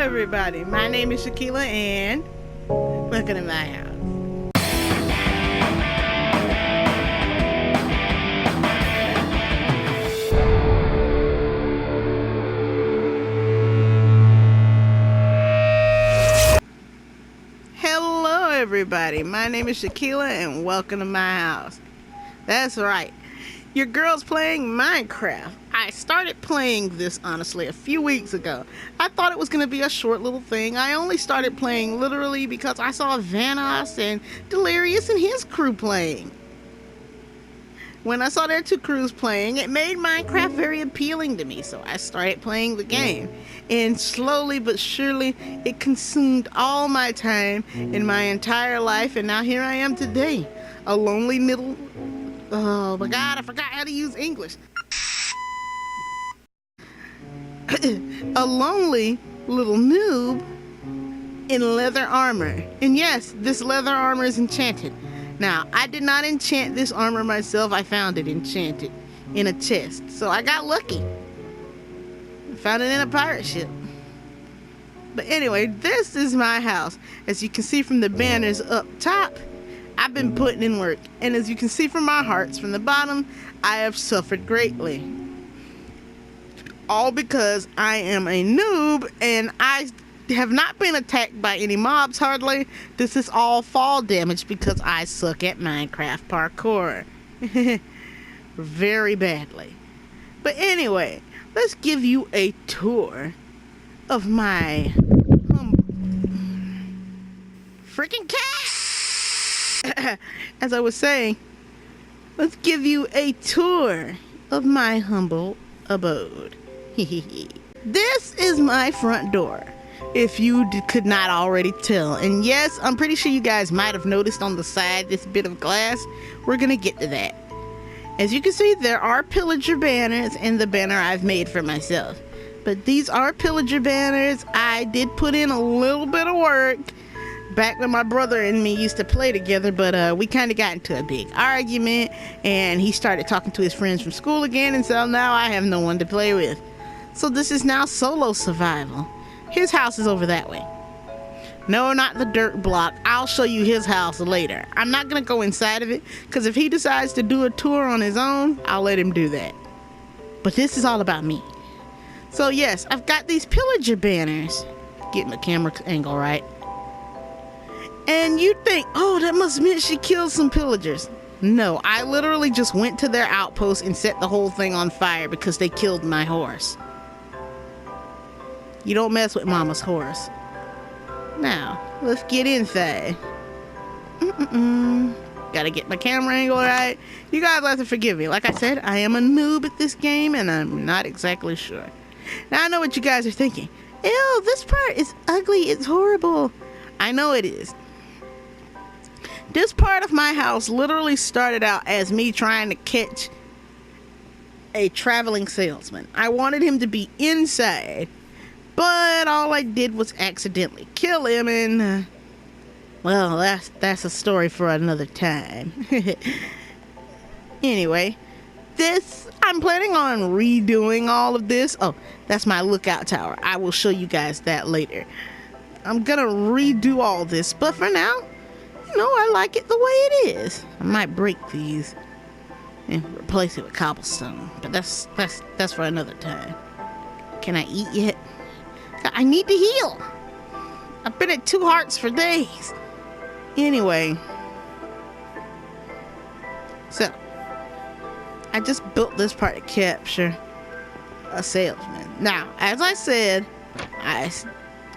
everybody, my name is Shaquila and welcome to my house. Hello everybody, my name is Shaquila and welcome to my house. That's right, your girl's playing Minecraft. I started playing this honestly a few weeks ago. I thought it was going to be a short little thing. I only started playing literally because I saw Vanos and Delirious and his crew playing. When I saw their two crews playing, it made Minecraft very appealing to me, so I started playing the game. And slowly but surely, it consumed all my time in my entire life, and now here I am today. A lonely middle... Oh my god, I forgot how to use English. A lonely little noob in leather armor. And yes, this leather armor is enchanted. Now, I did not enchant this armor myself. I found it enchanted in a chest. So I got lucky. I found it in a pirate ship. But anyway, this is my house. As you can see from the banners up top, I've been putting in work. And as you can see from my hearts from the bottom, I have suffered greatly. All because I am a noob and I have not been attacked by any mobs hardly. This is all fall damage because I suck at Minecraft parkour. Very badly. But anyway, let's give you a tour of my freaking cat. As I was saying, let's give you a tour of my humble abode. This is my front door, if you could not already tell. And yes, I'm pretty sure you guys might have noticed on the side this bit of glass. We're gonna get to that. As you can see, there are pillager banners in the banner I've made for myself. But these are pillager banners. I did put in a little bit of work back when my brother and me used to play together, but we kind of got into a big argument and he started talking to his friends from school again, and so now I have no one to play with. So this is now solo survival. His house is over that way. No, not the dirt block. I'll show you his house later. I'm not gonna go inside of it because if he decides to do a tour on his own, I'll let him do that. But this is all about me. So yes, I've got these pillager banners. Get my camera angle right. And you think, oh, that must mean she killed some pillagers. No, I literally just went to their outpost and set the whole thing on fire because they killed my horse. You don't mess with mama's horse. Now, let's get inside. Gotta get my camera angle right. You guys have to forgive me. Like I said, I am a noob at this game and I'm not exactly sure. Now I know what you guys are thinking. Ew, this part is ugly. It's horrible. I know it is. This part of my house literally started out as me trying to catch a traveling salesman. I wanted him to be inside, but all I did was accidentally kill him, and well, that's a story for another time. Anyway, I'm planning on redoing all of this. Oh, that's my lookout tower. I will show you guys that later. I'm gonna redo all this, but for now, you know, I like it the way it is. I might break these and replace it with cobblestone, but that's for another time. Can I eat yet? I need to heal. I've been at 2 hearts for days. Anyway, so I just built this part to capture a salesman. Now, as I said, I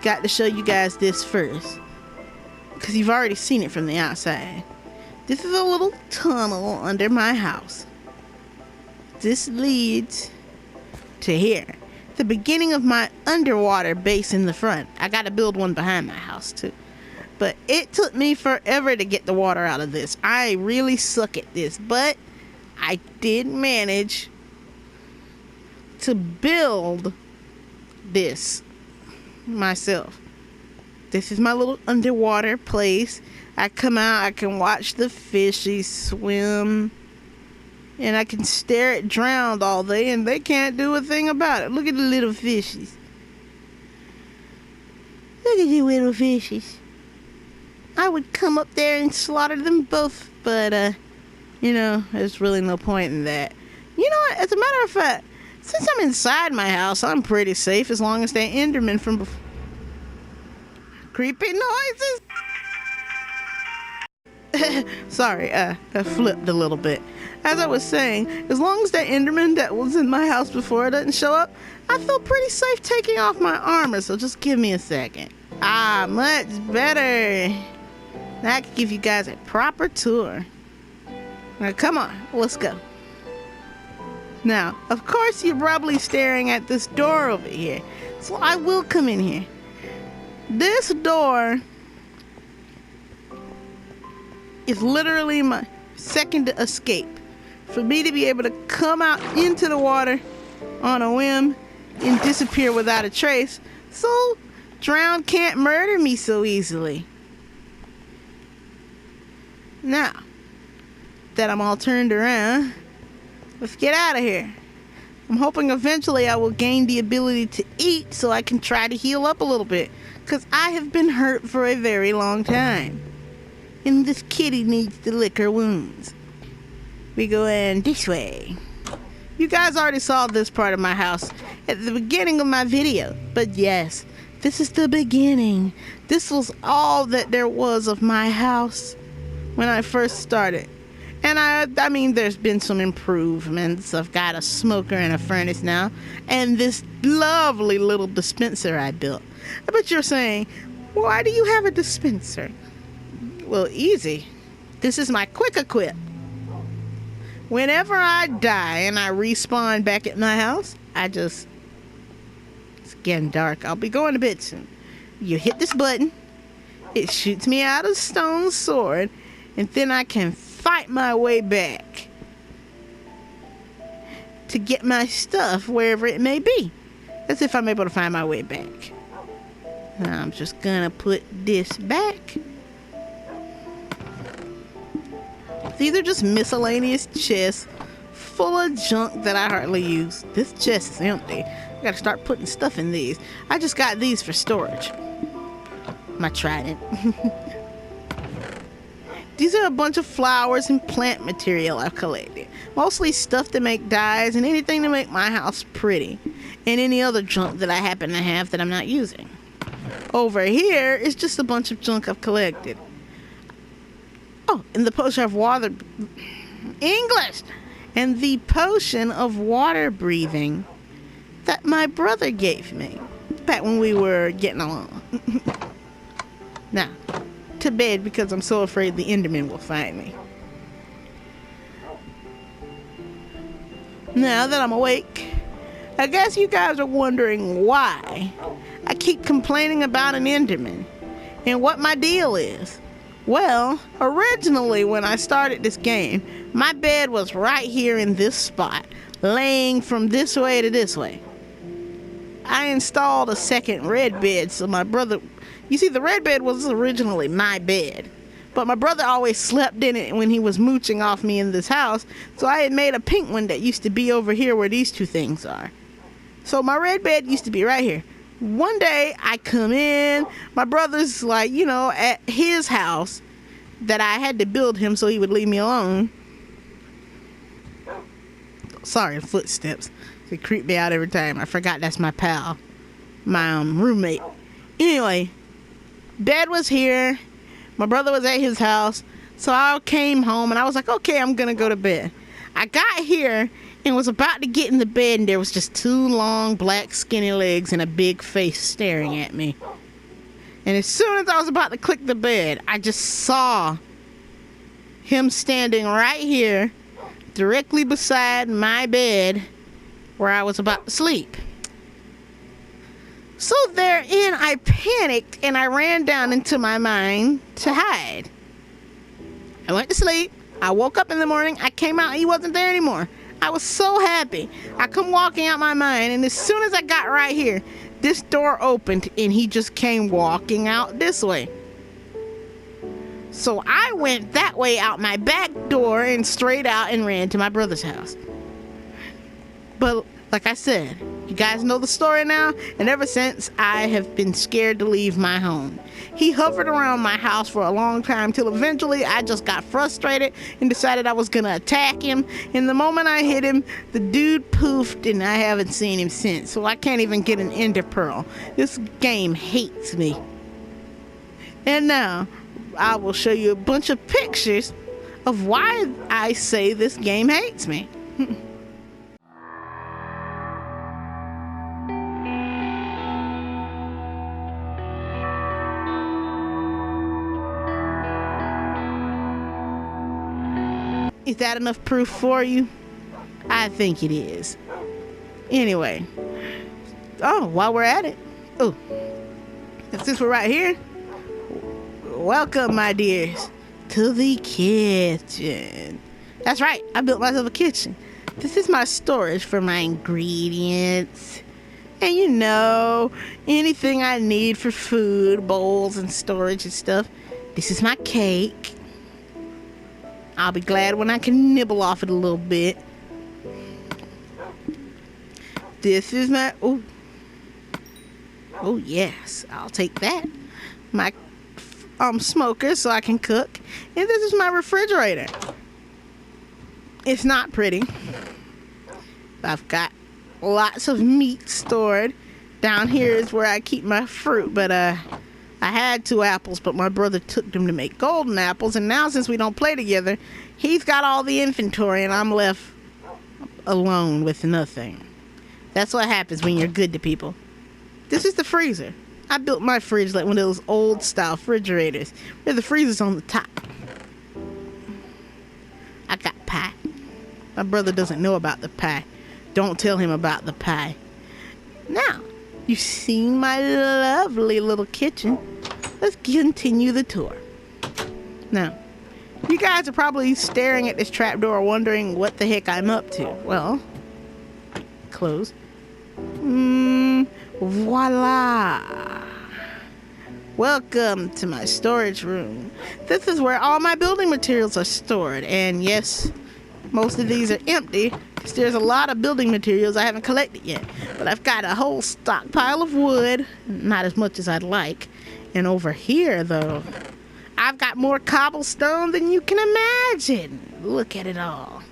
got to show you guys this first because you've already seen it from the outside. This is a little tunnel under my house. This leads to here, the beginning of my underwater base in the front. I gotta build one behind my house too, but it took me forever to get the water out of this. I really suck at this, but I did manage to build this myself. This is my little underwater place. I come out, I can watch the fishies swim, and I can stare at drowned all day and they can't do a thing about it. Look at the little fishies. Look at you little fishes. I would come up there and slaughter them both, but, there's really no point in that. You know what? As a matter of fact, since I'm inside my house, I'm pretty safe as long as they're Endermen from before. Creepy noises? Sorry, I flipped a little bit. As I was saying, as long as that Enderman that was in my house before doesn't show up, I feel pretty safe taking off my armor, so just give me a second. Much better. Now I can give you guys a proper tour. Now come on, let's go. Now, of course you're probably staring at this door over here, so I will come in here. This door is literally my second escape. For me to be able to come out into the water on a whim and disappear without a trace, so Drown can't murder me so easily. Now that I'm all turned around, let's get out of here. I'm hoping eventually I will gain the ability to eat so I can try to heal up a little bit, because I have been hurt for a very long time. And this kitty needs to lick her wounds. We go in this way. You guys already saw this part of my house at the beginning of my video. But yes, this is the beginning. This was all that there was of my house when I first started. And I mean, there's been some improvements. I've got a smoker and a furnace now. And this lovely little dispenser I built. I bet you're saying, why do you have a dispenser? Well, easy. This is my quick equip. Whenever I die and I respawn back at my house, it's getting dark. I'll be going to bed soon. You hit this button, it shoots me out a stone sword, and then I can fight my way back to get my stuff wherever it may be. As if I'm able to find my way back. Now I'm just gonna put this back. These are just miscellaneous chests full of junk that I hardly use. This chest is empty. I gotta start putting stuff in these. I just got these for storage. My trident. These are a bunch of flowers and plant material I've collected. Mostly stuff to make dyes and anything to make my house pretty. And any other junk that I happen to have that I'm not using. Over here is just a bunch of junk I've collected. Oh, and the potion of water... English! And the potion of water breathing that my brother gave me back when we were getting along. Now, to bed because I'm so afraid the Enderman will find me. Now that I'm awake, I guess you guys are wondering why I keep complaining about an Enderman and what my deal is. Well, originally when I started this game, my bed was right here in this spot, laying from this way to this way. I installed a second red bed so my brother... You see, the red bed was originally my bed, but my brother always slept in it when he was mooching off me in this house, so I had made a pink one that used to be over here where these two things are. So my red bed used to be right here. One day I come in, my brother's like, at his house that I had to build him so he would leave me alone. Sorry, footsteps. They creep me out every time. I forgot that's my pal, my roommate. Anyway, bed was here. My brother was at his house. So I came home and I was like, okay, I'm gonna go to bed. I got here and was about to get in the bed and there was just two long black skinny legs and a big face staring at me. And as soon as I was about to click the bed, I just saw him standing right here directly beside my bed where I was about to sleep. So therein I panicked and I ran down into my mine to hide. I went to sleep. I woke up in the morning. I came out. He wasn't there anymore. I was so happy. I come walking out my mine, and as soon as I got right here, this door opened and he just came walking out this way. So I went that way out my back door and straight out and ran to my brother's house. But Like I said, you guys know the story now, and ever since I have been scared to leave my home. He hovered around my house for a long time till eventually I just got frustrated and decided I was gonna attack him. And the moment I hit him, the dude poofed and I haven't seen him since. So I can't even get an ender pearl. This game hates me. And now I will show you a bunch of pictures of why I say this game hates me. Is that enough proof for you? I think it is. Anyway. Oh, while we're at it. Oh. Since we're right here. Welcome, my dears, to the kitchen. That's right. I built myself a kitchen. This is my storage for my ingredients. And you know, anything I need for food, bowls and storage and stuff. This is my cake. I'll be glad when I can nibble off it a little bit. This is my... Oh, yes. I'll take that. My smoker so I can cook. And this is my refrigerator. It's not pretty. I've got lots of meat stored. Down here is where I keep my fruit. But, I had 2 apples, but my brother took them to make golden apples, and now since we don't play together, he's got all the inventory, and I'm left alone with nothing. That's what happens when you're good to people. This is the freezer. I built my fridge like one of those old-style refrigerators, where the freezer's on the top. I got pie. My brother doesn't know about the pie. Don't tell him about the pie. Now, you've seen my lovely little kitchen. Let's continue the tour. Now, you guys are probably staring at this trapdoor wondering what the heck I'm up to. Well, close. Voila. Welcome to my storage room. This is where all my building materials are stored. And yes, most of these are empty. There's a lot of building materials I haven't collected yet, but I've got a whole stockpile of wood, not as much as I'd like. And over here, though, I've got more cobblestone than you can imagine. Look at it all.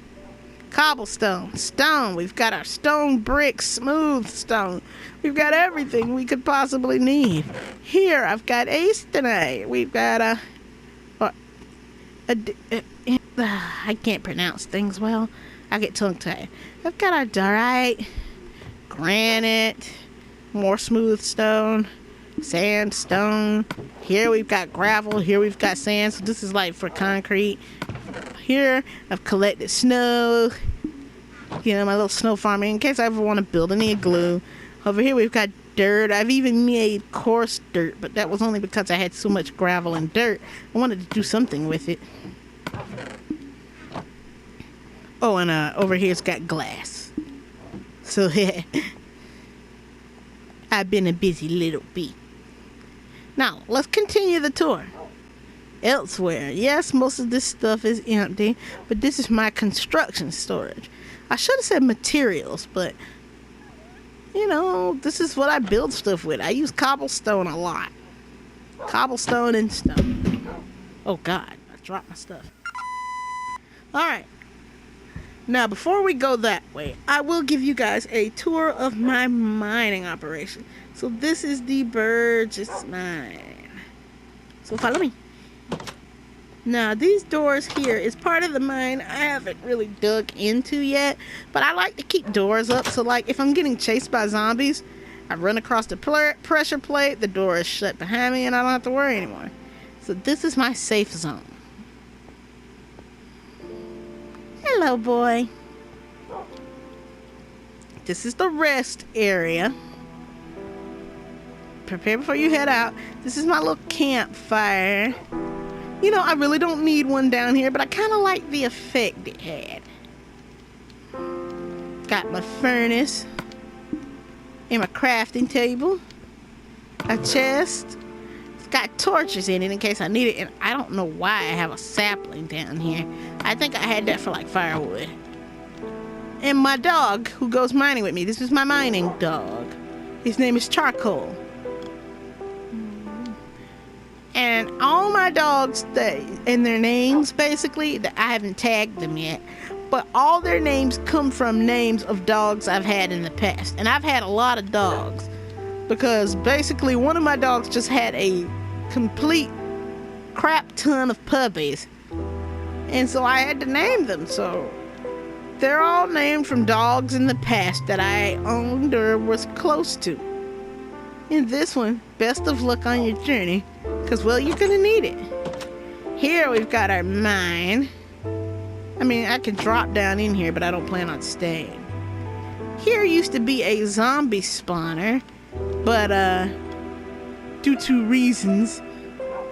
Cobblestone, stone, we've got our stone bricks, smooth stone. We've got everything we could possibly need. Here, I've got astenite. We've got I can't pronounce things well. I get tongue-tied. I've got our diorite, granite, more smooth stone, sandstone. Here we've got gravel. Here we've got sand. So this is like for concrete. Here I've collected snow. You know, my little snow farming in case I ever want to build an igloo. Over here we've got dirt. I've even made coarse dirt, but that was only because I had so much gravel and dirt. I wanted to do something with it. Oh, and over here's got glass. So, I've been a busy little bee. Now, let's continue the tour. Elsewhere, yes, most of this stuff is empty, but this is my construction storage. I should have said materials, but, you know, this is what I build stuff with. I use cobblestone a lot. Cobblestone and stone. Oh, God, I dropped my stuff. Alright. Now, before we go that way, I will give you guys a tour of my mining operation. So this is the Burgess mine. So follow me. Now, these doors here is part of the mine I haven't really dug into yet, but I like to keep doors up. So, like, if I'm getting chased by zombies, I run across the pressure plate, the door is shut behind me, and I don't have to worry anymore. So this is my safe zone. Hello, boy. This is the rest area. Prepare before you head out. This is my little campfire. You know, I really don't need one down here, but I kind of like the effect it had. Got my furnace and my crafting table. A chest. It's got torches in it in case I need it, and I don't know why I have a sapling down here. I think I had that for like firewood. and my dog who goes mining with me. This is my mining dog. His name is Charcoal. And all my dogs, and their names, basically, I haven't tagged them yet, but all their names come from names of dogs I've had in the past. And I've had a lot of dogs, because basically one of my dogs just had a complete crap ton of puppies. And so I had to name them. So they're all named from dogs in the past that I owned or was close to. In this one, best of luck on your journey, because, well, you're going to need it. Here we've got our mine. I mean, I can drop down in here, but I don't plan on staying. Here used to be a zombie spawner, but due to reasons,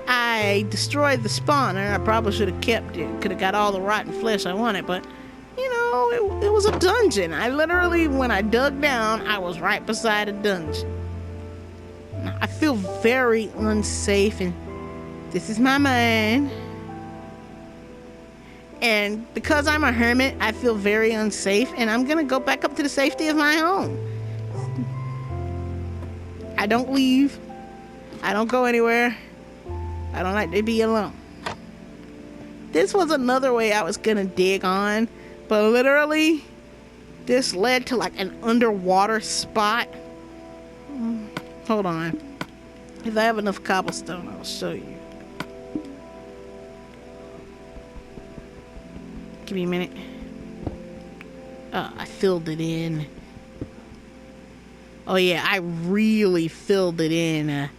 I destroyed the spawner. I probably should have kept it. Could have got all the rotten flesh I wanted, but, you know, it was a dungeon. I literally, when I dug down, I was right beside a dungeon. I feel very unsafe, and this is my mind. And because I'm a hermit, I feel very unsafe, and I'm gonna go back up to the safety of my home. I don't leave. I don't go anywhere. I don't like to be alone. This was another way I was gonna dig on, but literally, this led to like an underwater spot. Hold on. If I have enough cobblestone, I'll show you. Give me a minute. I filled it in. Oh yeah, I really filled it in.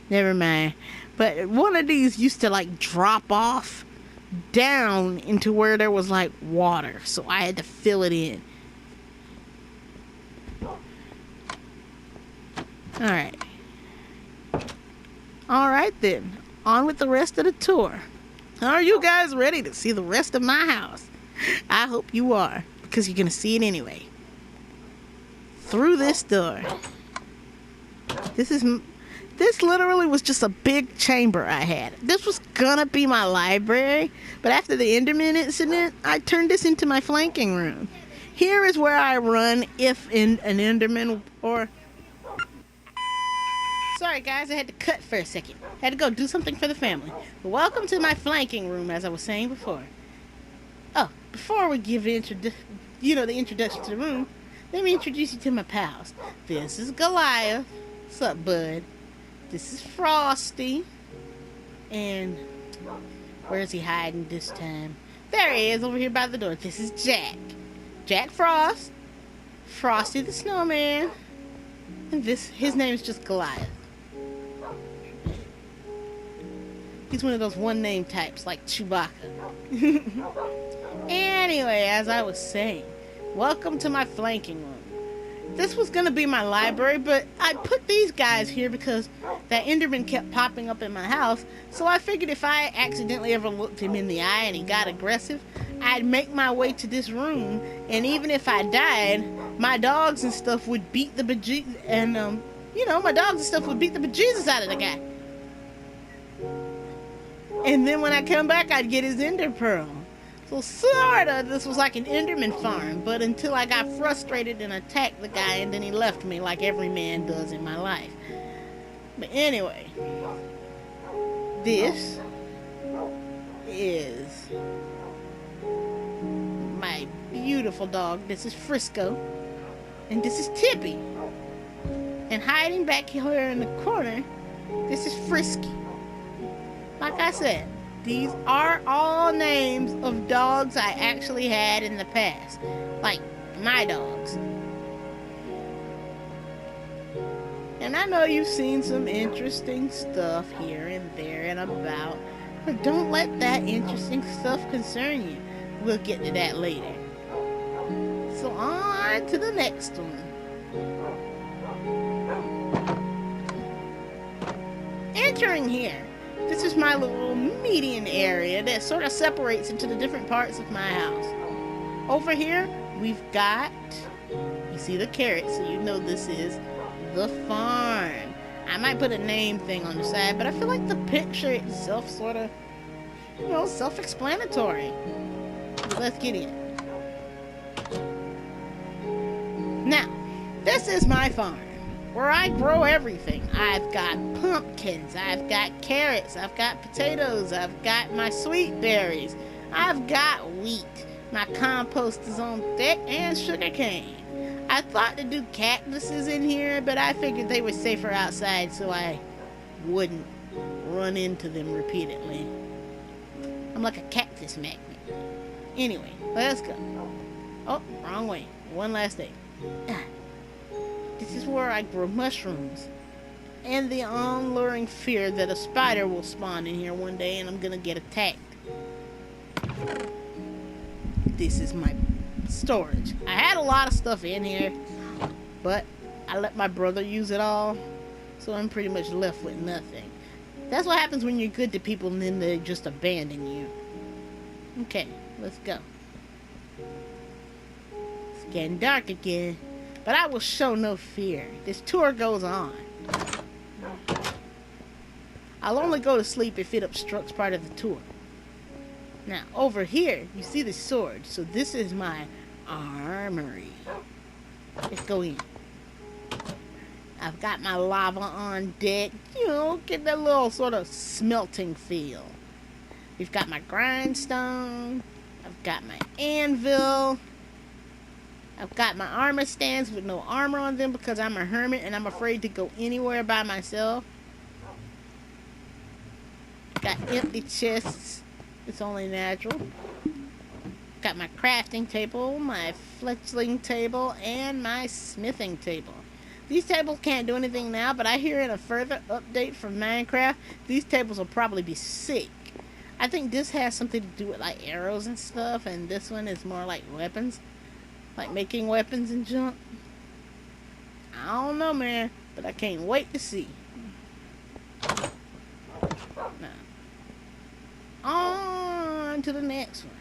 Never mind. But one of these used to like drop off down into where there was like water. So I had to fill it in. Alright then, on with the rest of the tour. Are you guys ready to see the rest of my house? I hope you are, because you're going to see it anyway. Through this door. This literally was just a big chamber I had. This was going to be my library, but after the Enderman incident, I turned this into my flanking room. Here is where I run if an Enderman or... Sorry guys, I had to cut for a second. Had to go do something for the family. But welcome to my flanking room, as I was saying before. Oh, before we give the introduction to the room, let me introduce you to my pals. This is Goliath. What's up, bud? This is Frosty. And where's he hiding this time? There he is, over here by the door. This is Jack. Jack Frost. Frosty the Snowman. And his name is just Goliath. He's one of those one-name types, like Chewbacca. Anyway, as I was saying, welcome to my flanking room. This was going to be my library, but I put these guys here because that Enderman kept popping up in my house, so I figured if I accidentally ever looked him in the eye and he got aggressive, I'd make my way to this room, and even if I died, my dogs and stuff would beat the bejesus, and, my dogs and stuff would beat the bejesus out of the guy. And then when I come back, I'd get his ender pearl. So sorta, this was like an Enderman farm, but until I got frustrated and attacked the guy, and then he left me like every man does in my life. But anyway, this is my beautiful dog. This is Frisco, and this is Tippy. And hiding back here in the corner, this is Frisky. Like I said, these are all names of dogs I actually had in the past. Like, my dogs. And I know you've seen some interesting stuff here and there and about, but don't let that interesting stuff concern you. We'll get to that later. So on to the next one. Entering here. This is my little median area that sort of separates into the different parts of my house. Over here, we've got, you see the carrot, so you know this is the farm. I might put a name thing on the side, but I feel like the picture itself sort of, self-explanatory. let's get in. Now, this is my farm, where I grow everything. I've got pumpkins, I've got carrots, I've got potatoes, I've got my sweet berries, I've got wheat. My compost is on deck and sugar cane. I thought to do cactuses in here, but I figured they were safer outside so I wouldn't run into them repeatedly. I'm like a cactus magnet. Anyway, let's go. Oh, wrong way. One last thing. This is where I grow mushrooms. And the unluring fear that a spider will spawn in here one day and I'm gonna get attacked. This is my storage. I had a lot of stuff in here, but I let my brother use it all, so I'm pretty much left with nothing. That's what happens when you're good to people and then they just abandon you. Okay, let's go. It's getting dark again, but I will show no fear. This tour goes on. I'll only go to sleep if it obstructs part of the tour. Now, over here, you see the sword, so this is my armory. Let's go in. I've got my lava on deck, you know, get that little sort of smelting feel. We've got my grindstone, I've got my anvil, I've got my armor stands with no armor on them because I'm a hermit and I'm afraid to go anywhere by myself. Got empty chests, it's only natural. Got my crafting table, my fletchling table, and my smithing table. These tables can't do anything now, but I hear in a further update from Minecraft, these tables will probably be sick. I think this has something to do with like arrows and stuff, and this one is more like weapons. Like making weapons and junk. I don't know, man, but I can't wait to see. Now, on to the next one.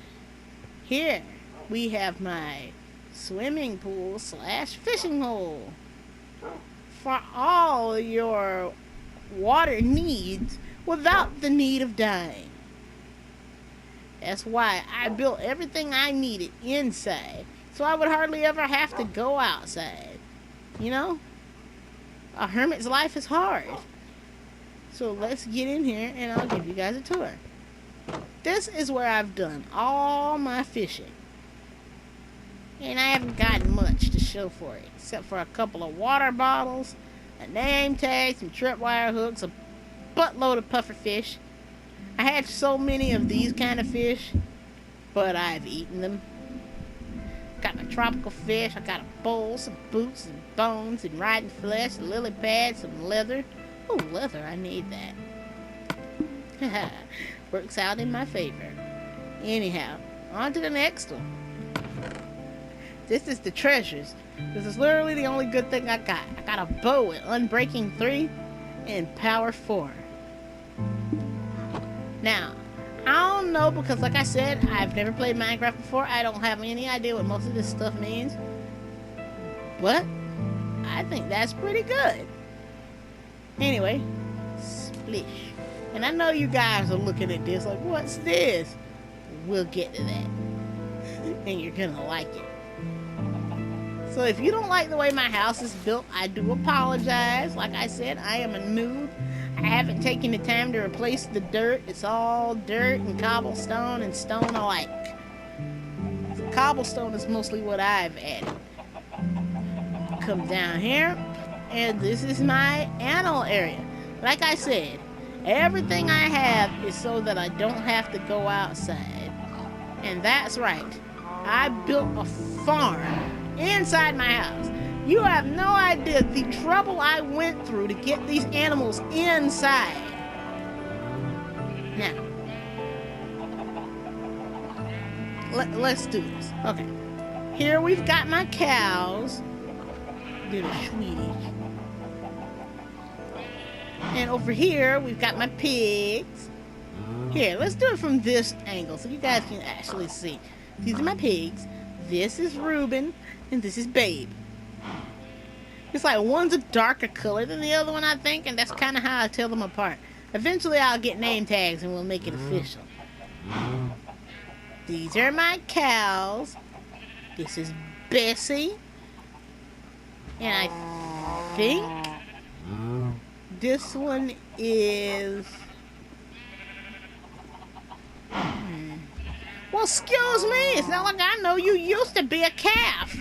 Here, we have my swimming pool / fishing hole. For all your water needs without the need of dying. That's why I built everything I needed inside, so I would hardly ever have to go outside. You know? A hermit's life is hard. So let's get in here and I'll give you guys a tour. This is where I've done all my fishing. And I haven't gotten much to show for it, except for a couple of water bottles, a name tag, some tripwire hooks, a buttload of puffer fish. I had so many of these kind of fish, but I've eaten them. Got my tropical fish, I got a bowl, some boots and bones and riding flesh, a lily pad, some leather. Oh, leather, I need that. Works out in my favor. Anyhow, on to the next one. This is the treasures. This is literally the only good thing I got. I got a bow with Unbreaking 3 and Power 4. Now, I don't know because like I said, I've never played Minecraft before. I don't have any idea what most of this stuff means. But I think that's pretty good. Anyway, splish. And I know you guys are looking at this like, what's this? We'll get to that. And you're gonna like it. So if you don't like the way my house is built, I do apologize. Like I said, I am a noob. I haven't taken the time to replace the dirt. It's all dirt and cobblestone and stone alike. So cobblestone is mostly what I've added. Come down here, and this is my animal area. Like I said, everything I have is so that I don't have to go outside. And that's right. I built a farm inside my house. You have no idea the trouble I went through to get these animals inside. Now, let's do this. Okay. Here we've got my cows. Little sweeties. And over here we've got my pigs. Here, let's do it from this angle so you guys can actually see. These are my pigs. This is Reuben. And this is Babe. It's like one's a darker color than the other one, I think, and that's kind of how I tell them apart. Eventually I'll get name tags and we'll make it official. These are my cows. This is Bessie. And I think this one is... Well, excuse me. It's not like I know you used to be a calf.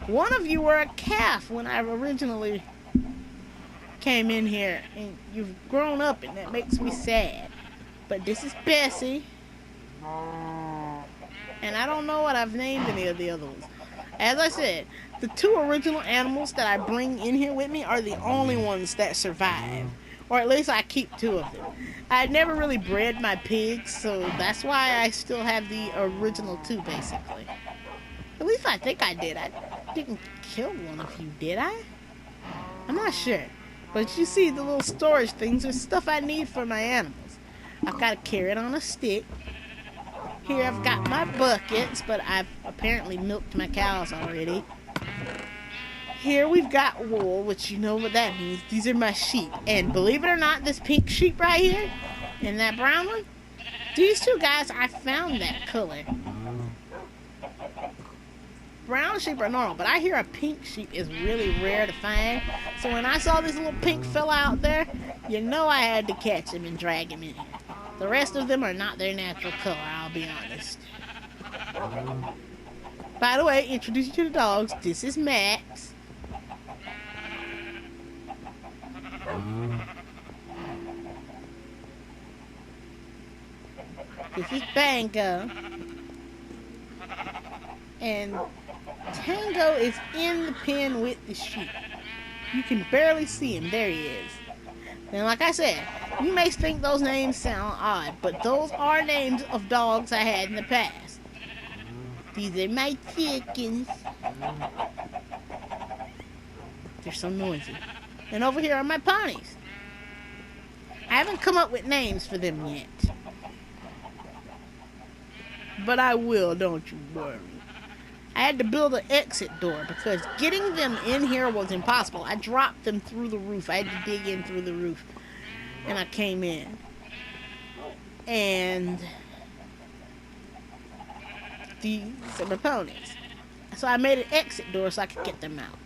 One of you were a calf when I originally came in here. And you've grown up, and that makes me sad. But this is Bessie. And I don't know what I've named any of the other ones. As I said, the two original animals that I bring in here with me are the only ones that survive. Or at least I keep two of them. I never really bred my pigs, so that's why I still have the original two, basically. At least I think I did. I didn't kill one of you, did I? I'm not sure. But you see the little storage things are stuff I need for my animals. I've got a carrot on a stick. Here I've got my buckets, but I've apparently milked my cows already. Here we've got wool, which you know what that means. These are my sheep. And believe it or not, this pink sheep right here and that brown one, these two guys, I found that color. Brown sheep are normal, but I hear a pink sheep is really rare to find. So when I saw this little pink fella out there, you know I had to catch him and drag him in here. The rest of them are not their natural color, I'll be honest. By the way, introduce you to the dogs. This is Max. This is Bango. And Tango is in the pen with the sheep. You can barely see him. There he is. And like I said, you may think those names sound odd, but those are names of dogs I had in the past. These are my chickens. They're so noisy. And over here are my ponies. I haven't come up with names for them yet. But I will, don't you worry. I had to build an exit door because getting them in here was impossible. I dropped them through the roof. I had to dig in through the roof. And I came in. And these are my ponies. So I made an exit door so I could get them out.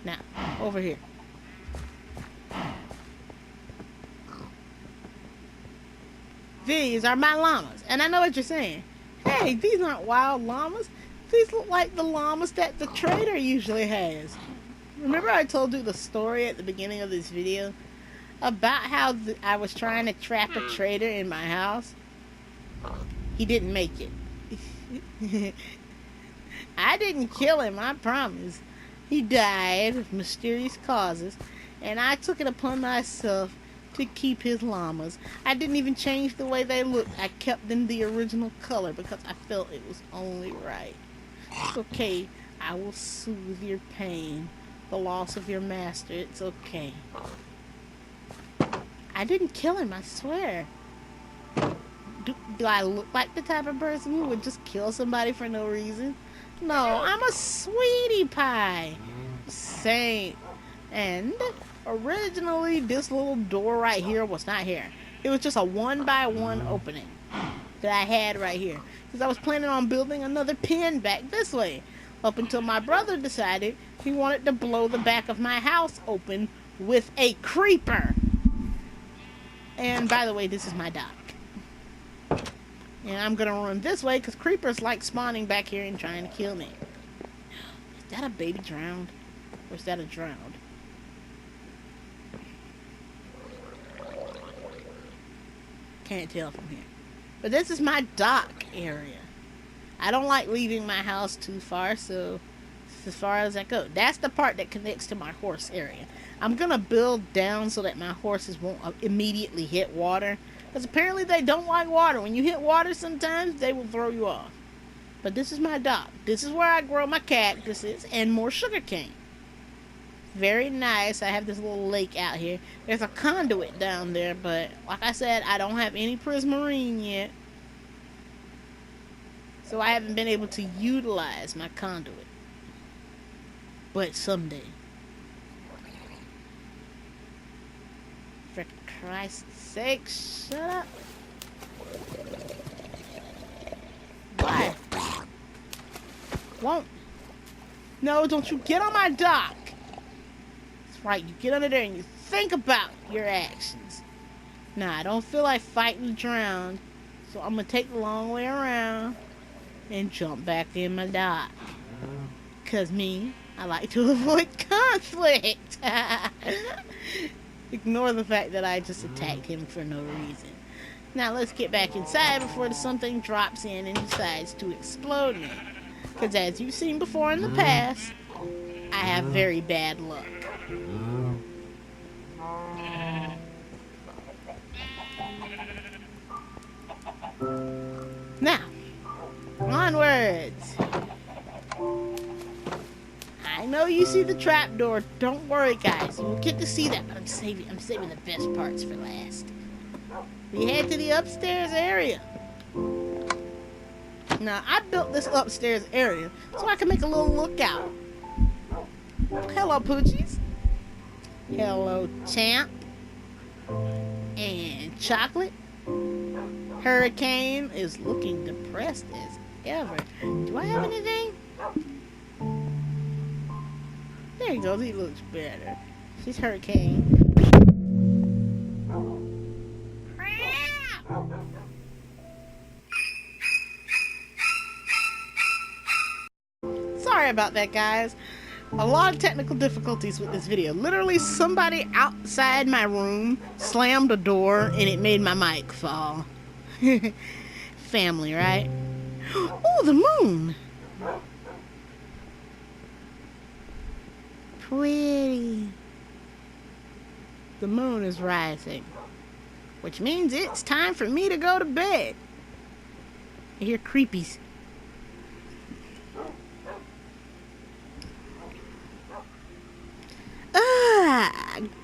Now, over here. These are my llamas. And I know what you're saying. Hey, these aren't wild llamas. These look like the llamas that the trader usually has. Remember I told you the story at the beginning of this video? About how I was trying to trap a trader in my house? He didn't make it. I didn't kill him, I promise. He died of mysterious causes. And I took it upon myself to keep his llamas. I didn't even change the way they looked. I kept them the original color because I felt it was only right. It's okay. I will soothe your pain. The loss of your master. It's okay. I didn't kill him, I swear. Do I look like the type of person who would just kill somebody for no reason? No, I'm a sweetie pie. Saint. And originally, this little door right here was not here. It was just a 1x1 opening that I had right here. Because I was planning on building another pen back this way. Up until my brother decided he wanted to blow the back of my house open with a creeper. And by the way, this is my dock. And I'm going to run this way because creepers like spawning back here and trying to kill me. Is that a baby drowned? Or is that a drowned? Can't tell from here. But this is my dock area. I don't like leaving my house too far, so as far as I go. That's the part that connects to my horse area. I'm going to build down so that my horses won't immediately hit water. Because apparently they don't like water. When you hit water sometimes, they will throw you off. But this is my dock. This is where I grow my cactuses and more sugarcane. Very nice. I have this little lake out here. There's a conduit down there, but like I said, I don't have any prismarine yet. So I haven't been able to utilize my conduit. But someday. For Christ's sake, shut up. Won't. No, don't you get on my dock. That's right, you get under there and you think about your actions. Nah, I don't feel like fighting to drown, so I'm gonna take the long way around and jump back in my dock. Cause me, I like to avoid conflict. Ignore the fact that I just attacked him for no reason. Now let's get back inside before something drops in and decides to explode me. Because as you've seen before in the past, I have very bad luck. Now, onwards. I know you see the trapdoor. Don't worry, guys. You'll get to see that, but I'm saving the best parts for last. We head to the upstairs area. Now, I built this upstairs area so I can make a little lookout. Hello, Poochies. Hello, Champ. And Chocolate. Hurricane is looking depressed as ever. Do I have anything? There he goes. He looks better. She's Hurricane. Sorry about that, guys. A lot of technical difficulties with this video. Literally, somebody outside my room slammed a door and it made my mic fall. Family, right? Oh, the moon! Pretty. The moon is rising, which means it's time for me to go to bed. I hear creepies.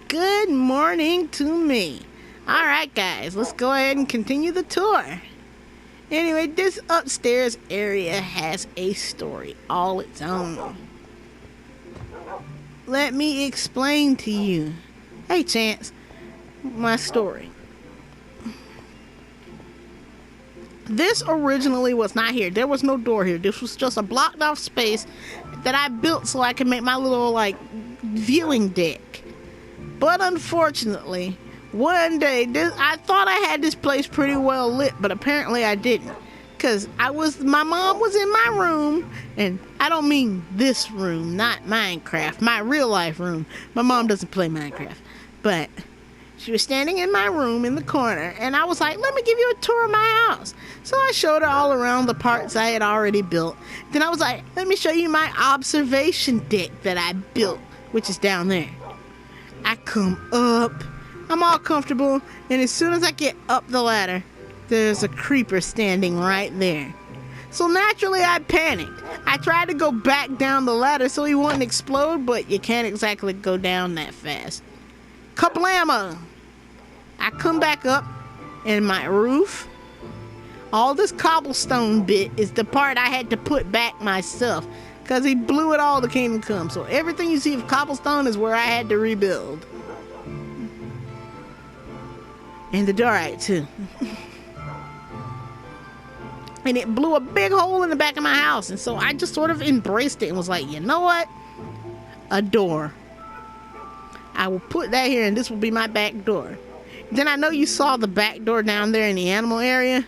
Good morning to me. Alright, guys, let's go ahead and continue the tour. Anyway, this upstairs area has a story all its own. Let me explain to you. Hey, Chance, my story. This originally was not here. There was no door here. This was just a blocked off space that I built so I could make my little, like, viewing deck. But unfortunately, one day, I thought I had this place pretty well lit, but apparently I didn't. Because my mom was in my room, and I don't mean this room, not Minecraft, my real life room. My mom doesn't play Minecraft. But she was standing in my room in the corner, and I was like, let me give you a tour of my house. So I showed her all around the parts I had already built. Then I was like, let me show you my observation deck that I built, which is down there. I come up, I'm all comfortable, and as soon as I get up the ladder, there's a creeper standing right there. So naturally I panicked. I tried to go back down the ladder so he wouldn't explode, but you can't exactly go down that fast. Kablamo! I come back up, and my roof, all this cobblestone bit is the part I had to put back myself, because he blew it all to Kingdom Come. So everything you see of cobblestone is where I had to rebuild. And the diorite too. And it blew a big hole in the back of my house. And so I just sort of embraced it and was like, you know what? A door. I will put that here and this will be my back door. Then I know you saw the back door down there in the animal area.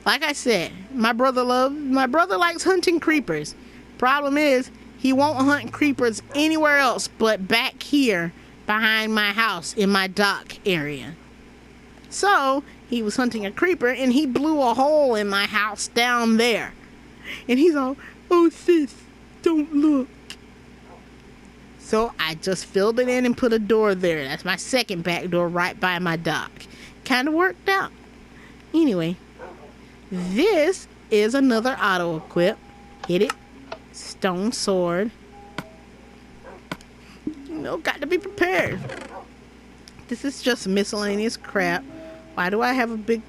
Like I said, my brother likes hunting creepers. Problem is, he won't hunt creepers anywhere else but back here behind my house in my dock area. So, he was hunting a creeper and he blew a hole in my house down there. And he's all, oh sis, don't look. So I just filled it in and put a door there. That's my second back door right by my dock. Kind of worked out. Anyway, this is another auto equip. Hit it. Stone sword. You know, got to be prepared. This is just miscellaneous crap. Why do I have a big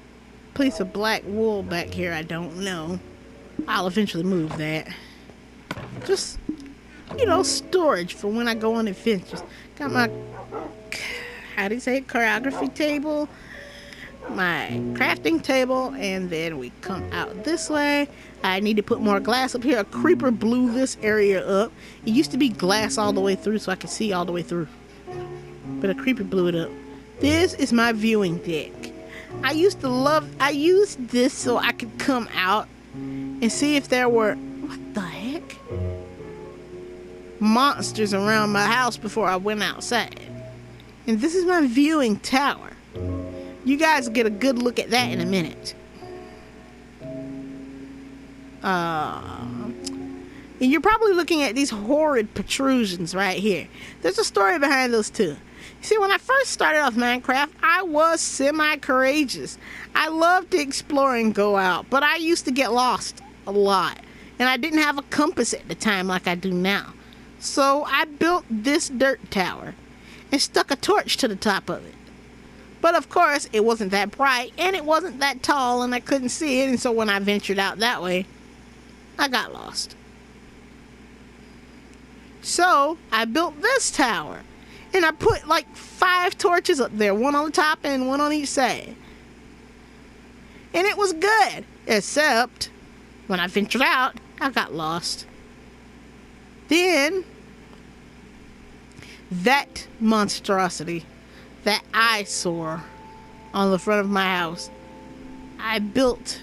piece of black wool back here? I don't know. I'll eventually move that. Just, you know, storage for when I go on adventures. Got my, how do you say it, choreography table. my crafting table, and then we come out this way. I need to put more glass up here. A creeper blew this area up. It used to be glass all the way through so I could see all the way through, but a creeper blew it up. This is my viewing deck. I used this so I could come out and see if there were, what the heck, monsters around my house before I went outside. And this is my viewing tower. You guys will get a good look at that in a minute. And you're probably looking at these horrid protrusions right here. There's a story behind those too. See, when I first started off Minecraft, I was semi-courageous. I loved to explore and go out, but I used to get lost a lot. And I didn't have a compass at the time like I do now. So I built this dirt tower and stuck a torch to the top of it. But of course, it wasn't that bright, and it wasn't that tall, and I couldn't see it, and so when I ventured out that way, I got lost. So, I built this tower, and I put like 5 torches up there, one on the top and one on each side. And it was good, except when I ventured out, I got lost. Then, that monstrosity, that eyesore on the front of my house, I built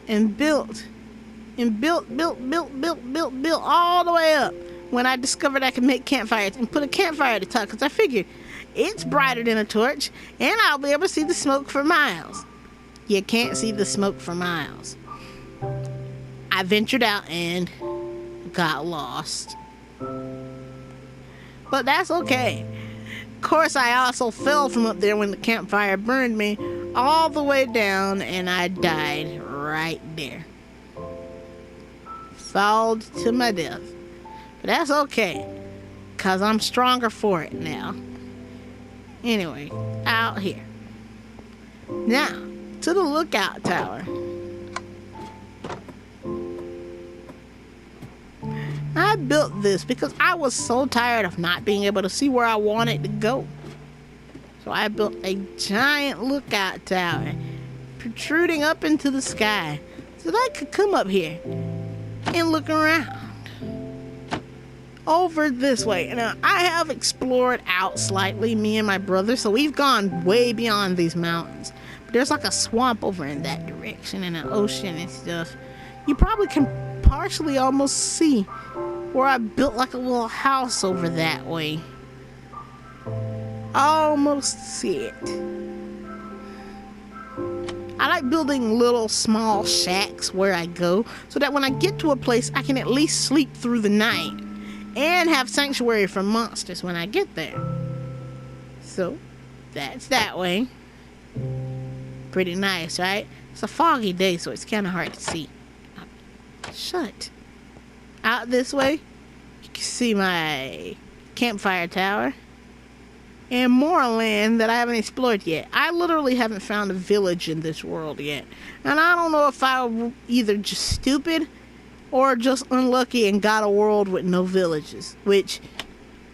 and built and built all the way up when I discovered I could make campfires and put a campfire at the top, because I figured it's brighter than a torch and I'll be able to see the smoke for miles. You can't see the smoke for miles. I ventured out and got lost. But that's okay. Of course, I also fell from up there when the campfire burned me all the way down, and I died right there. Felled to my death. But that's okay, because I'm stronger for it now. Anyway, out here. Now, to the lookout tower. I built this because I was so tired of not being able to see where I wanted to go. So I built a giant lookout tower protruding up into the sky so that I could come up here and look around. Over this way. Now, I have explored out slightly, me and my brother, so we've gone way beyond these mountains. But there's like a swamp over in that direction and an ocean and stuff. You probably can partially almost see where I built like a little house over that way. Almost see it. I like building little small shacks where I go so that when I get to a place I can at least sleep through the night and have sanctuary from monsters when I get there. So that's that way. Pretty nice, right? It's a foggy day, so it's kind of hard to see. Shut. Out this way, you can see my campfire tower and more land that I haven't explored yet. I literally haven't found a village in this world yet. And I don't know if I'm either just stupid or just unlucky and got a world with no villages, which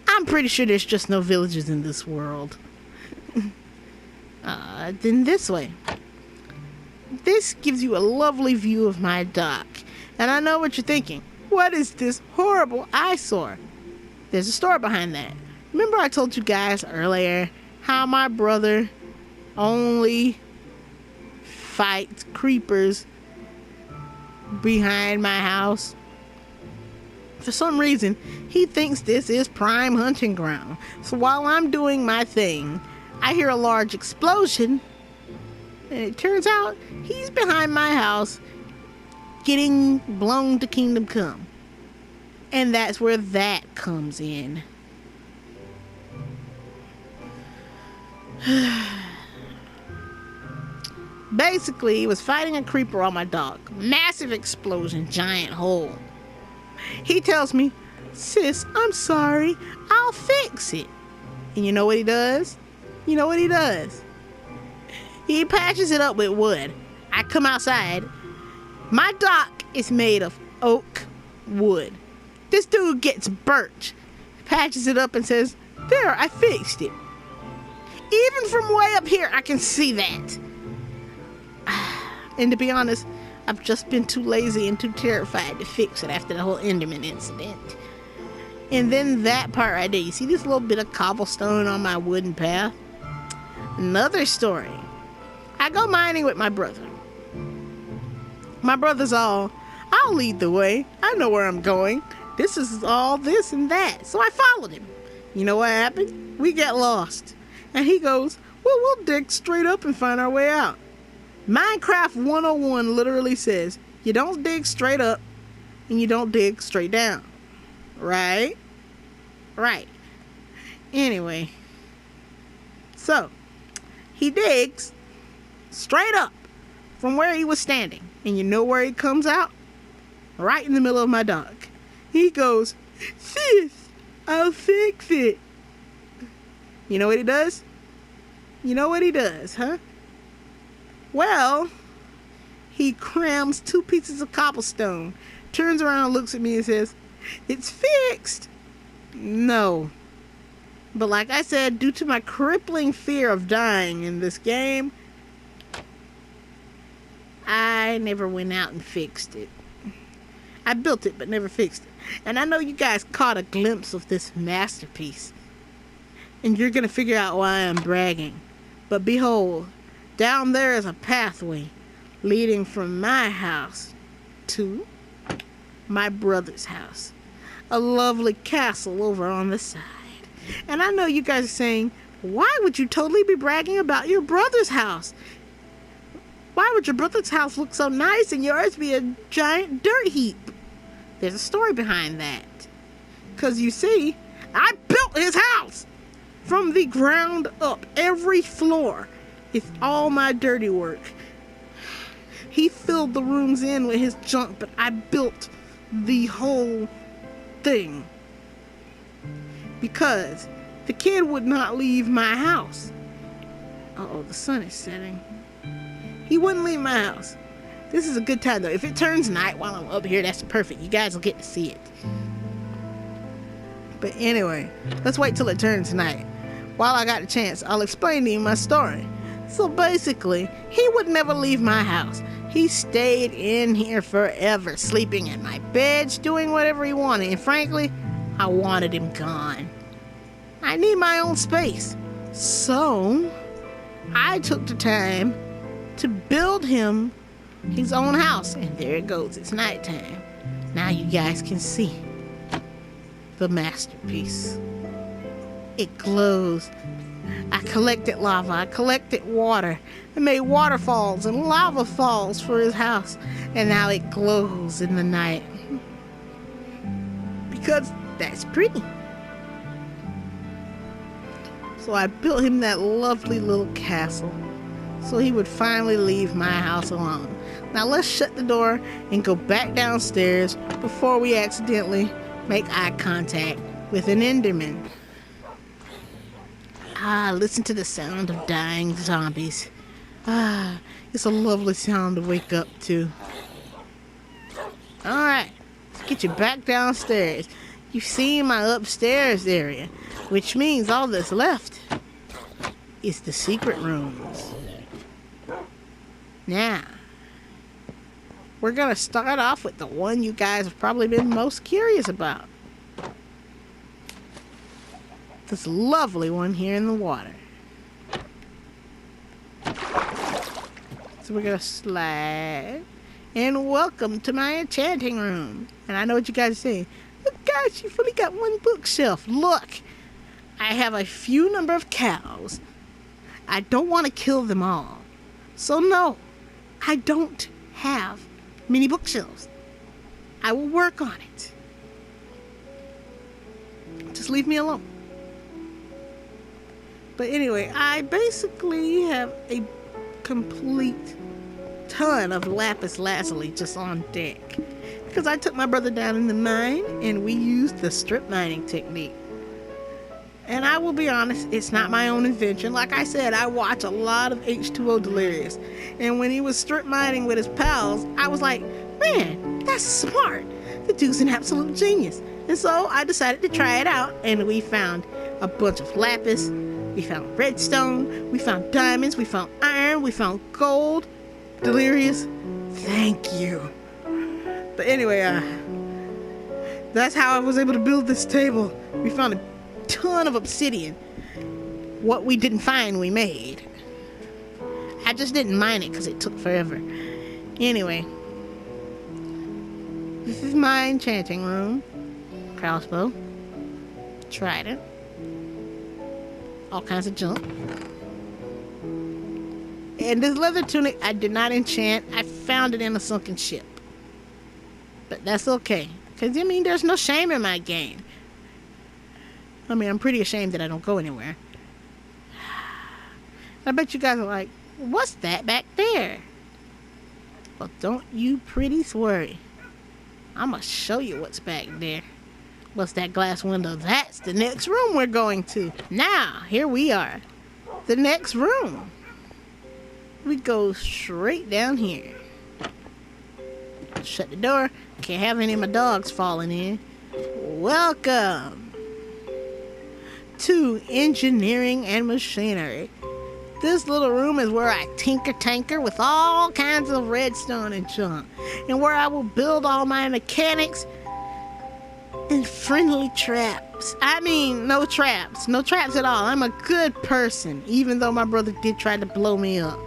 I'm pretty sure there's just no villages in this world. Then this way. This gives you a lovely view of my dock. And I know what you're thinking. What is this horrible eyesore? There's a story behind that. Remember I told you guys earlier how my brother only fights creepers behind my house? For some reason, he thinks this is prime hunting ground. So while I'm doing my thing, I hear a large explosion, and it turns out he's behind my house getting blown to Kingdom Come. And that's where that comes in. Basically, he was fighting a creeper on my dock. Massive explosion, giant hole. He tells me, "Sis, I'm sorry, I'll fix it." And you know what he does? You know what he does? He patches it up with wood. I come outside. My dock is made of oak wood. This dude gets birch, patches it up and says, "There, I fixed it." Even from way up here, I can see that. And to be honest, I've just been too lazy and too terrified to fix it after the whole Enderman incident. And then that part right there, you see this little bit of cobblestone on my wooden path? Another story. I go mining with my brother. My brother's all, I'll lead the way. I know where I'm going. This is all this and that. So I followed him. You know what happened? We get lost. And he goes, well, we'll dig straight up and find our way out. Minecraft 101 literally says, you don't dig straight up and you don't dig straight down. Right? Right. Anyway. So, he digs straight up from where he was standing. And you know where he comes out? Right in the middle of my dog. He goes, sis, I'll fix it. You know what he does? You know what he does, huh? Well, he crams 2 pieces of cobblestone, turns around and looks at me and says, it's fixed. No. But like I said, due to my crippling fear of dying in this game, I never went out and fixed it. I built it, but never fixed it. And I know you guys caught a glimpse of this masterpiece. And you're going to figure out why I'm bragging. But behold, down there is a pathway leading from my house to my brother's house. A lovely castle over on the side. And I know you guys are saying, why would you totally be bragging about your brother's house? Why would your brother's house look so nice and yours be a giant dirt heap? There's a story behind that. Because you see, I built his house from the ground up. Every floor is all my dirty work. He filled the rooms in with his junk, but I built the whole thing. Because the kid would not leave my house. Uh-oh, the sun is setting. He wouldn't leave my house. This is a good time, though. If it turns night while I'm up here, that's perfect. You guys will get to see it. But anyway, let's wait till it turns night. While I got a chance, I'll explain to you my story. So basically, he would never leave my house. He stayed in here forever, sleeping in my beds, doing whatever he wanted. And frankly, I wanted him gone. I need my own space. So, I took the time to build him his own house. And there it goes. It's nighttime. Now you guys can see the masterpiece. It glows. I collected lava. I collected water. I made waterfalls and lava falls for his house. And now it glows in the night. Because that's pretty. So I built him that lovely little castle so he would finally leave my house alone. Now let's shut the door and go back downstairs before we accidentally make eye contact with an Enderman. Listen to the sound of dying zombies. It's a lovely sound to wake up to. Alright, let's get you back downstairs. You've seen my upstairs area, which means all that's left is the secret rooms. Now, we're gonna start off with the one you guys have probably been most curious about. This lovely one here in the water. So we're gonna slide. And welcome to my enchanting room. And I know what you guys are saying. Look guys, you've only got one bookshelf. Look, I have a few number of cows. I don't want to kill them all. So no, I don't have many bookshelves. I will work on it. Just leave me alone. But anyway, I basically have a complete ton of lapis lazuli just on deck. Because I took my brother down in the mine and we used the strip mining technique. And I will be honest, it's not my own invention. Like I said, I watch a lot of H2O Delirious. And when he was strip mining with his pals, I was like, man, that's smart. The dude's an absolute genius. And so I decided to try it out. And we found a bunch of lapis. We found redstone. We found diamonds. We found iron. We found gold. Delirious? Thank you. But anyway, that's how I was able to build this table. We found a ton of obsidian. What we didn't find, we made. I just didn't mine it because it took forever. Anyway, this is my enchanting room. Crossbow. Trident. All kinds of junk. And this leather tunic I did not enchant. I found it in a sunken ship. But that's okay. Because, I mean, there's no shame in my game. I mean, I'm pretty ashamed that I don't go anywhere. I bet you guys are like, what's that back there? Well, don't you pretties worry. I'm going to show you what's back there. What's that glass window? That's the next room we're going to. Now, here we are. The next room. We go straight down here. Shut the door. Can't have any of my dogs falling in. Welcome to engineering and machinery. This little room is where I tinker with all kinds of redstone and junk, and where I will build all my mechanics and friendly traps. I mean, no traps at all. I'm a good person, even though my brother did try to blow me up.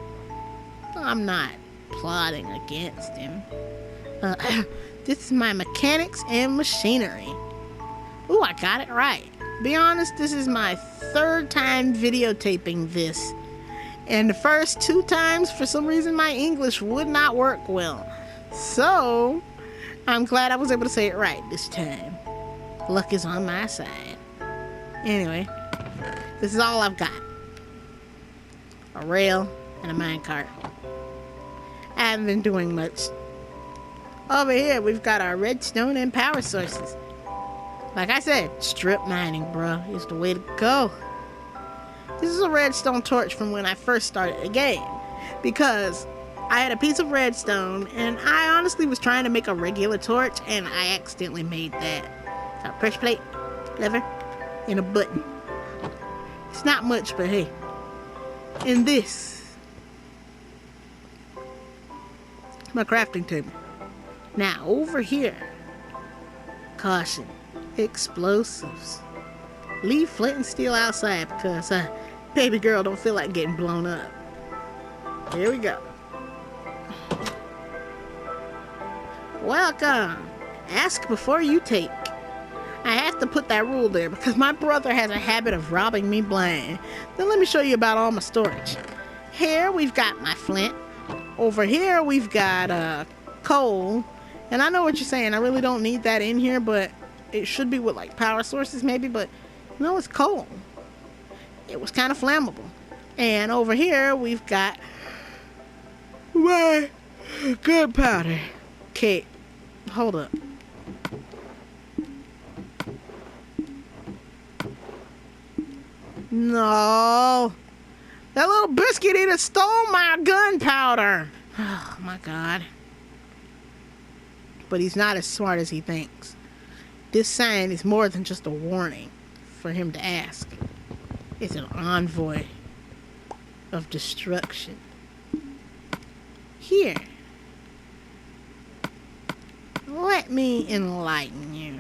I'm not plotting against him. This is my mechanics and machinery. Ooh, I got it right. Be honest, this is my third time videotaping this. And the first 2 times, for some reason, my English would not work well. So, I'm glad I was able to say it right this time. Luck is on my side. Anyway, this is all I've got. A rail and a minecart. I haven't been doing much. Over here, we've got our redstone and power sources. Like I said, strip mining, bro, is the way to go. This is a redstone torch from when I first started the game, because I had a piece of redstone, and I honestly was trying to make a regular torch, and I accidentally made that. So pressure plate, lever, and a button. It's not much, but hey. And this, my crafting table. Now, over here, caution, explosives. Leave flint and steel outside because baby girl don't feel like getting blown up. Here we go. Welcome. Ask before you take. I have to put that rule there because my brother has a habit of robbing me blind. Then let me show you about all my storage. Here we've got my flint. Over here we've got coal. And I know what you're saying. I really don't need that in here, but it should be with like power sources maybe, but no, it's coal. It was kind of flammable. And over here we've got my gunpowder. Okay, hold up. No, that little biscuit eater stole my gunpowder. Oh my god. But he's not as smart as he thinks. This sign is more than just a warning for him to ask. It's an envoy of destruction. Here, let me enlighten you.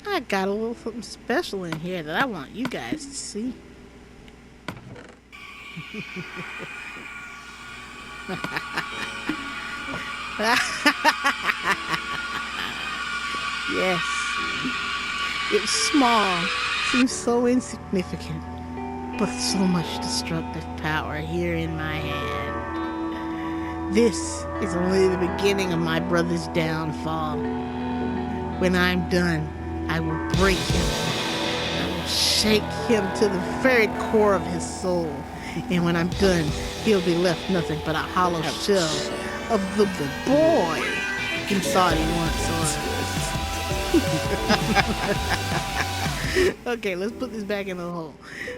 I got a little something special in here that I want you guys to see. Yes, it's small, seems so insignificant, but so much destructive power here in my hand. This is only the beginning of my brother's downfall. When I'm done, I will break him. I will shake him to the very core of his soul. And when I'm done, he'll be left nothing but a hollow shell of the boy he thought he once was. Okay, let's put this back in the hole.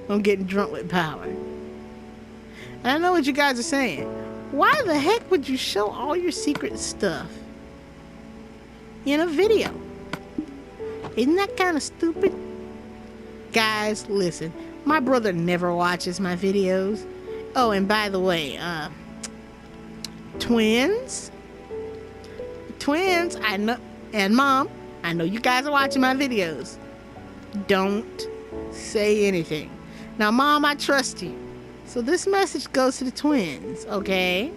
I'm getting drunk with power. And I know what you guys are saying. Why the heck would you show all your secret stuff in a video? Isn't that kind of stupid? Guys, listen. My brother never watches my videos. Oh, and by the way, twins, I know, and mom, I know you guys are watching my videos. Don't say anything. Now, mom, I trust you. So this message goes to the twins, okay?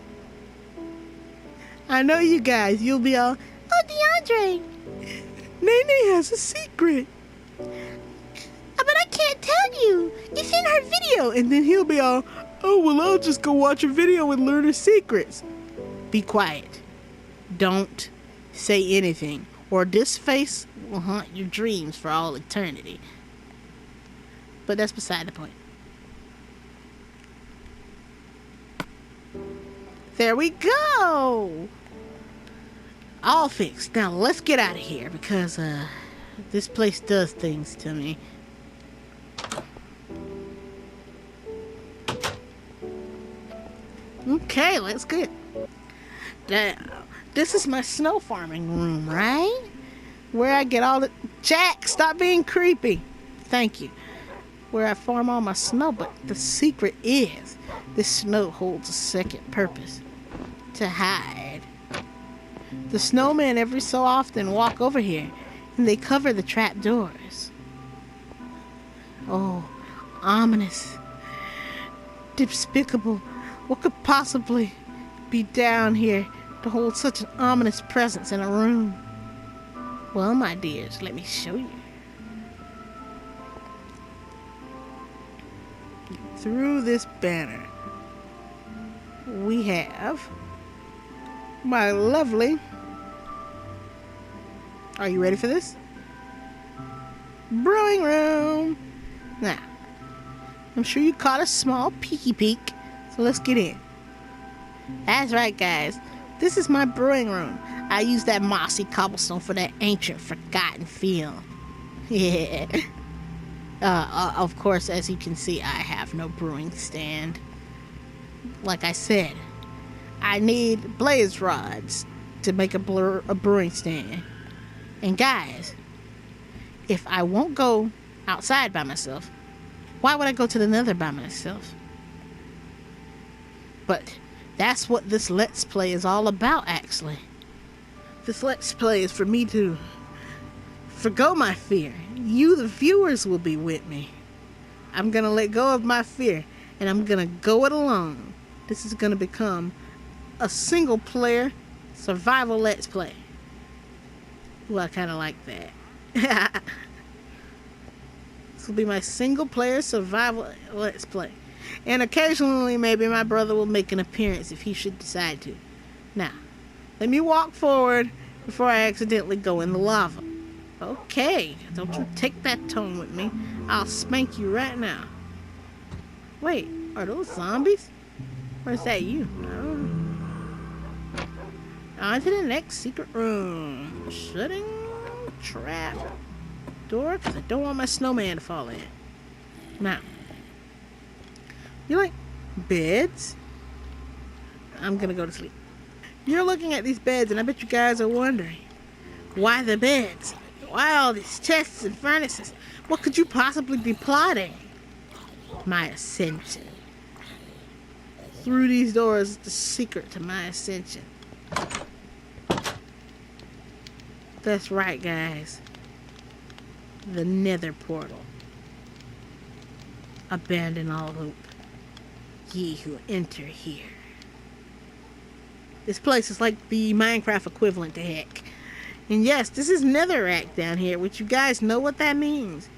I know you guys, you'll be all, oh, DeAndre, Nene has a secret. But I can't tell you. It's in her video. And then he'll be all, oh, well, I'll just go watch a video and learn her secrets. Be quiet. Don't say anything, or this face will haunt your dreams for all eternity. But that's beside the point. There we go. All fixed. Now let's get out of here because this place does things to me. Okay, let's get. This is my snow farming room, right? Where I get all the. Jack, stop being creepy. Thank you. Where I farm all my snow, but the secret is this snow holds a second purpose: to hide. The snowmen every so often walk over here, and they cover the trap doors. Oh, ominous, despicable. What could possibly be down here to hold such an ominous presence in a room? Well, my dears, let me show you. Through this banner, we have my lovely... Are you ready for this? Brewing room. Now, I'm sure you caught a small peeky peek. So let's get in. That's right, guys. This is my brewing room. I use that mossy cobblestone for that ancient, forgotten feel. Yeah. Of course, as you can see, I have no brewing stand. Like I said, I need blaze rods to make a brewing stand. And guys, if I won't go outside by myself, why would I go to the nether by myself? But that's what this Let's Play is all about, actually. This Let's Play is for me to forgo my fear. You, the viewers, will be with me. I'm going to let go of my fear, and I'm going to go it alone. This is going to become a single-player survival Let's Play. Ooh, I kind of like that. This will be my single-player survival Let's Play. And occasionally, maybe my brother will make an appearance if he should decide to. Now, let me walk forward before I accidentally go in the lava. Okay, don't you take that tone with me. I'll spank you right now. Wait, are those zombies? Or is that you? On to the next secret room. Shutting trap door because I don't want my snowman to fall in. Now, you like beds? I'm gonna go to sleep. You're looking at these beds, and I bet you guys are wondering, why the beds? Why all these chests and furnaces? What could you possibly be plotting? My ascension. Through these doors is the secret to my ascension. That's right, guys. The nether portal. Abandon all hope, ye who enter here. This place is like the Minecraft equivalent to heck. And yes, this is netherrack down here, which you guys know what that means.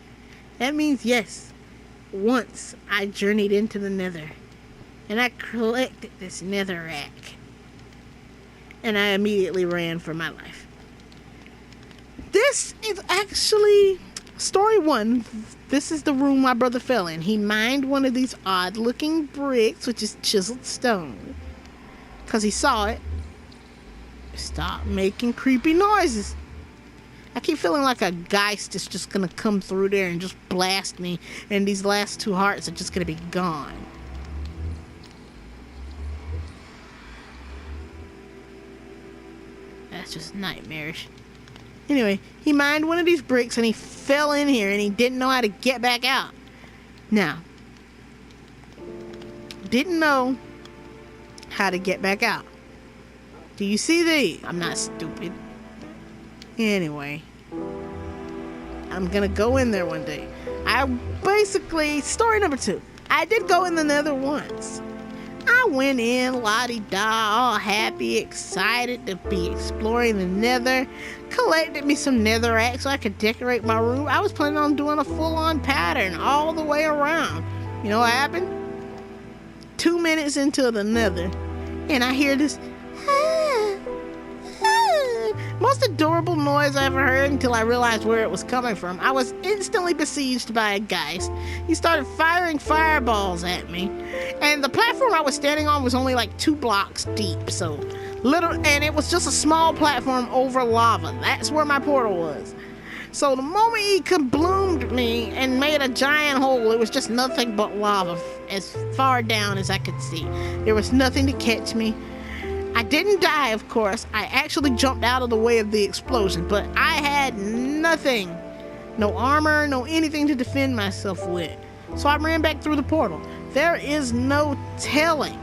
That means, yes, once I journeyed into the nether, and I collected this netherrack, and I immediately ran for my life. This is actually story 1. This is the room my brother fell in. He mined one of these odd looking bricks, which is chiseled stone, because he saw it. Stop making creepy noises. I keep feeling like a geist is just gonna come through there and just blast me, and these last 2 hearts are just gonna be gone. That's just nightmarish. Anyway, he mined one of these bricks and he fell in here and he didn't know how to get back out. Now, didn't know how to get back out. Do you see these? I'm not stupid. Anyway, I'm gonna go in there one day. Story number 2. I did go in the nether once. I went in, la-di-da, all happy, excited to be exploring the nether. Collected me some netherrack so I could decorate my room. I was planning on doing a full-on pattern all the way around. You know what happened? 2 minutes into the nether, and I hear this most adorable noise I ever heard until I realized where it was coming from. I was instantly besieged by a geist. He started firing fireballs at me, and the platform I was standing on was only like 2 blocks deep, and it was just a small platform over lava. That's where my portal was. So the moment he kabloomed me and made a giant hole, it was just nothing but lava as far down as I could see. There was nothing to catch me. I didn't die, of course. I actually jumped out of the way of the explosion, but I had nothing. No armor, no anything to defend myself with. So I ran back through the portal. There is no telling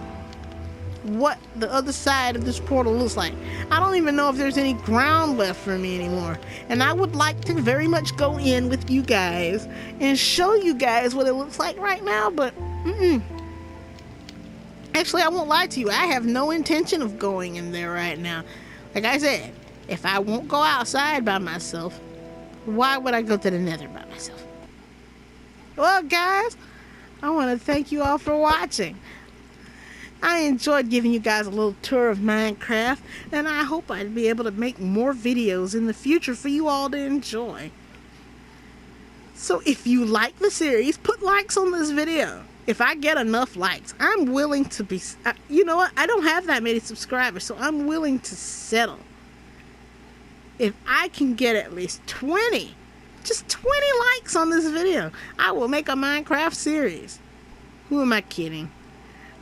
what the other side of this portal looks like. I don't even know if there's any ground left for me anymore. And I would like to very much go in with you guys and show you guys what it looks like right now, but actually, I won't lie to you. I have no intention of going in there right now. Like I said, if I won't go outside by myself, why would I go to the nether by myself? Well, guys, I want to thank you all for watching. I enjoyed giving you guys a little tour of Minecraft, and I hope I'd be able to make more videos in the future for you all to enjoy. So if you like the series, put likes on this video. If I get enough likes, I'm willing to be... you know what? I don't have that many subscribers, so I'm willing to settle. If I can get at least 20, just 20 likes on this video, I will make a Minecraft series. Who am I kidding?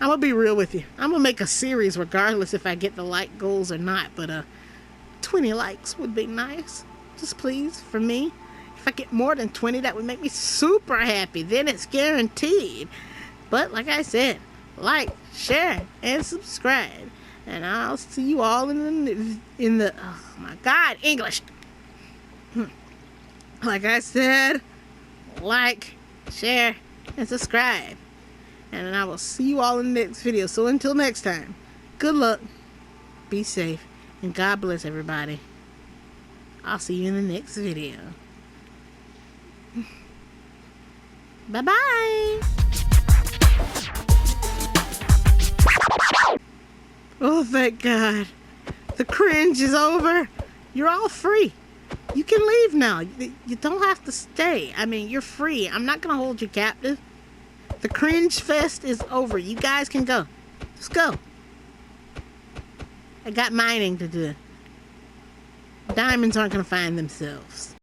I'm going to be real with you. I'm going to make a series regardless if I get the like goals or not, but 20 likes would be nice. Just please, for me. If I get more than 20, that would make me super happy. Then it's guaranteed. But like I said, like, share, and subscribe. And I'll see you all in the oh my God, English. Like I said, like, share, and subscribe. And I will see you all in the next video. So until next time, good luck, be safe, and God bless everybody. I'll see you in the next video. Bye-bye. Oh, thank God. The cringe is over. You're all free. You can leave now. You don't have to stay. I mean, you're free. I'm not going to hold you captive. The cringe fest is over. You guys can go. Just go. I got mining to do. Diamonds aren't going to find themselves.